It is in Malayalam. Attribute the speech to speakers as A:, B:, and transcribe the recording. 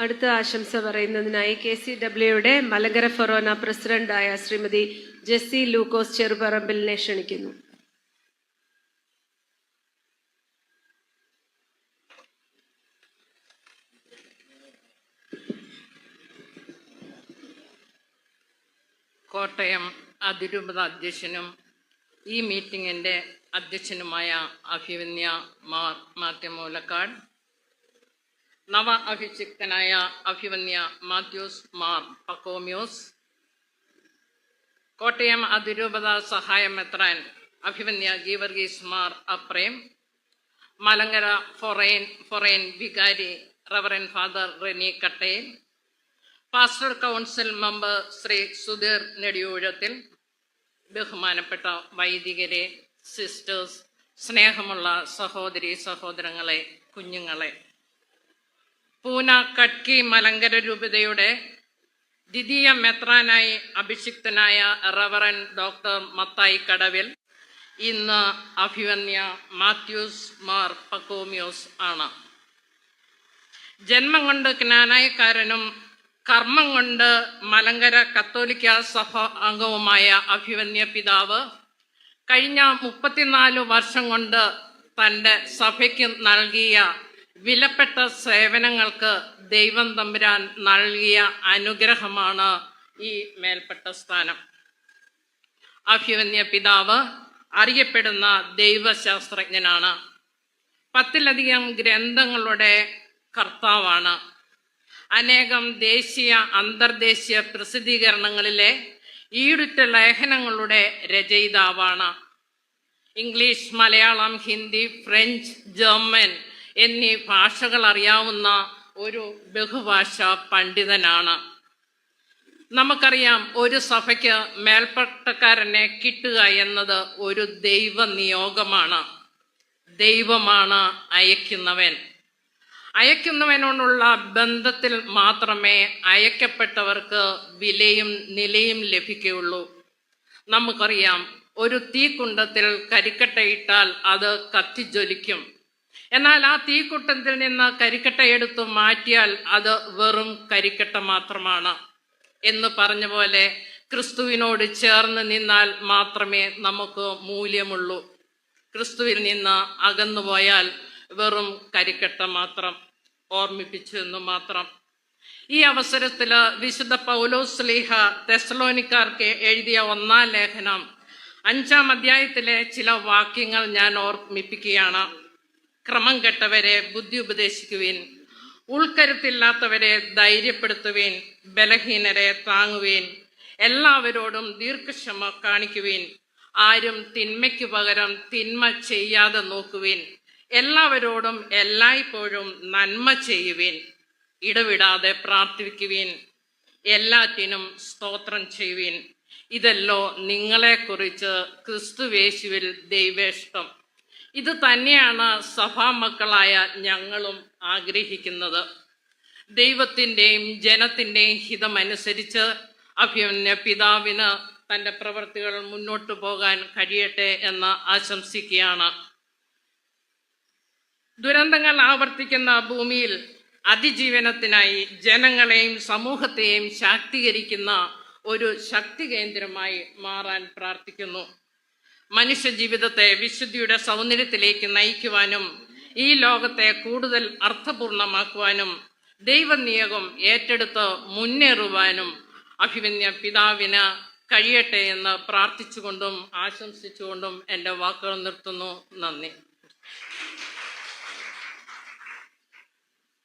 A: അടുത്ത ആശംസ പറയുന്നതിനായി KCWയുടെ മലങ്കര ഫൊറോന പ്രസിഡന്റായ ശ്രീമതി ജെസ്സി ലൂക്കോസ് ചെറുപറമ്പിലിനെ ക്ഷണിക്കുന്നു.
B: കോട്ടയം അതിരൂപത അധ്യക്ഷനും ഈ മീറ്റിംഗിൻ്റെ അധ്യക്ഷനുമായ അഭിവന്യ മാർ മാത്യു മൂലക്കാട്, നവ അഭിഷിക്തനായ അഭിവന്യ മാത്യൂസ് മാർ പക്കോമ്യൂസ്, കോട്ടയം അതിരൂപത സഹായ മെത്രാൻ അഭിവന്യ ഗീവർഗീസ് മാർ അപ്രേം, മലങ്കര ഫൊറൈൻ വികാരി reverend father Reni Kattayil, pastor council member Shri Sudheer Nediyuzhathil, ബഹുമാനപ്പെട്ട വൈദികരെ, സിസ്റ്റേഴ്സ്, സ്നേഹമുള്ള സഹോദരി സഹോദരങ്ങളെ, കുഞ്ഞുങ്ങളെ, പൂന കട്കി മലങ്കര രൂപതയുടെ ദ്വിതീയ മെത്രാനായി അഭിഷിക്തനായ റവറൻ ഡോക്ടർ മത്തായി കടവിൽ ഇന്ന് അഭിവന്യ മാത്യൂസ് മാർ പക്കോമ്യൂസ് ആണ്. ജന്മം കൊണ്ട് ജ്ഞാനായക്കാരനും കർമ്മം കൊണ്ട് മലങ്കര കത്തോലിക്ക സഭ അംഗവുമായ അഭിവന്യ പിതാവ് കഴിഞ്ഞ 34 വർഷം കൊണ്ട് തൻ്റെ സഭയ്ക്ക് നൽകിയ വിലപ്പെട്ട സേവനങ്ങൾക്ക് ദൈവം തമ്പുരാൻ നൽകിയ അനുഗ്രഹമാണ് ഈ മേൽപ്പെട്ട സ്ഥാനം. അഭിവന്യ പിതാവ് അറിയപ്പെടുന്ന ദൈവശാസ്ത്രജ്ഞനാണ്. 10ലധികം ഗ്രന്ഥങ്ങളുടെ കർത്താവാണ്. അനേകം ദേശീയ അന്തർദേശീയ പ്രസിദ്ധീകരണങ്ങളിലെ ഈടുറ്റ ലേഖനങ്ങളുടെ രചയിതാവാണ്. English, Malayalam, Hindi, French, German എന്നീ ഭാഷകൾ അറിയാവുന്ന ഒരു ബഹുഭാഷാ പണ്ഡിതനാണ്. നമുക്കറിയാം, ഒരു സഭയ്ക്ക് മേൽപ്പട്ടക്കാരനെ കിട്ടുക എന്നത് ഒരു ദൈവ നിയോഗമാണ്. ദൈവമാണ് അയക്കുന്നവൻ. അയക്കുന്നവനോടുള്ള ബന്ധത്തിൽ മാത്രമേ അയക്കപ്പെട്ടവർക്ക് വിലയും നിലയും ലഭിക്കുകയുള്ളൂ. നമുക്കറിയാം, ഒരു തീക്കുണ്ടത്തിൽ കരിക്കട്ടയിട്ടാൽ അത് കത്തിജ്വലിക്കും. എന്നാൽ ആ തീക്കുണ്ടത്തിൽ നിന്ന് കരിക്കട്ടയെടുത്ത് മാറ്റിയാൽ അത് വെറും കരിക്കട്ട മാത്രമാണ് എന്ന് പറഞ്ഞ പോലെ ക്രിസ്തുവിനോട് ചേർന്ന് നിന്നാൽ മാത്രമേ നമുക്ക് മൂല്യമുള്ളൂ. ക്രിസ്തുവിൽ നിന്ന് അകന്നുപോയാൽ വെറും കരിക്കട്ട മാത്രം. ഓർമ്മിപ്പിച്ചു എന്ന് മാത്രം. ഈ അവസരത്തിൽ വിശുദ്ധ പൗലോസ് ശ്ലീഹ തെസ്സലോനിക്കാർക്ക് എഴുതിയ 1-ാം ലേഖനം 5-ാം അധ്യായത്തിലെ ചില വാക്യങ്ങൾ ഞാൻ ഓർമ്മിപ്പിക്കുകയാണ്. ക്രമം കെട്ടവരെ ബുദ്ധി ഉപദേശിക്കുവിൻ, ഉൾക്കരുത്തില്ലാത്തവരെ ധൈര്യപ്പെടുത്തുവിൻ, ബലഹീനരെ താങ്ങുവിൻ, എല്ലാവരോടും ദീർഘക്ഷമ കാണിക്കുവിൻ, ആരും തിന്മയ്ക്ക് പകരം തിന്മ ചെയ്യാതെ നോക്കുവിൻ, എല്ലാവരോടും എല്ലായ്പ്പോഴും നന്മ ചെയ്യുവിൻ, ഇടവിടാതെ പ്രാർത്ഥിക്കുവിൻ, എല്ലാറ്റിനും സ്തോത്രം ചെയ്യുവിൻ. ഇതല്ലോ നിങ്ങളെക്കുറിച്ച് ക്രിസ്തുവേശുവിൽ ദൈവേഷ്ടം. ഇത് തന്നെയാണ് സഭാമക്കളായ ഞങ്ങളും ആഗ്രഹിക്കുന്നത്. ദൈവത്തിൻ്റെയും ജനത്തിൻ്റെയും ഹിതമനുസരിച്ച് അഭിമന്യ പിതാവിന് തൻ്റെ പ്രവൃത്തികൾ മുന്നോട്ടു പോകാൻ കഴിയട്ടെ എന്ന് ആശംസിക്കുകയാണ്. ദുരന്തങ്ങൾ ആവർത്തിക്കുന്ന ഭൂമിയിൽ അതിജീവനത്തിനായി ജനങ്ങളെയും സമൂഹത്തെയും ശാക്തീകരിക്കുന്ന ഒരു ശക്തി കേന്ദ്രമായി മാറാൻ പ്രാർത്ഥിക്കുന്നു. മനുഷ്യ ജീവിതത്തെ വിശുദ്ധിയുടെ സൗന്ദര്യത്തിലേക്ക് നയിക്കുവാനും ഈ ലോകത്തെ കൂടുതൽ അർത്ഥപൂർണമാക്കുവാനും ദൈവനിയോഗം ഏറ്റെടുത്ത് മുന്നേറുവാനും അഭിമന്യ പിതാവിന് കഴിയട്ടെ എന്ന് പ്രാർത്ഥിച്ചുകൊണ്ടും ആശംസിച്ചുകൊണ്ടും എൻ്റെ വാക്കുകൾ നിർത്തുന്നു. നന്ദി.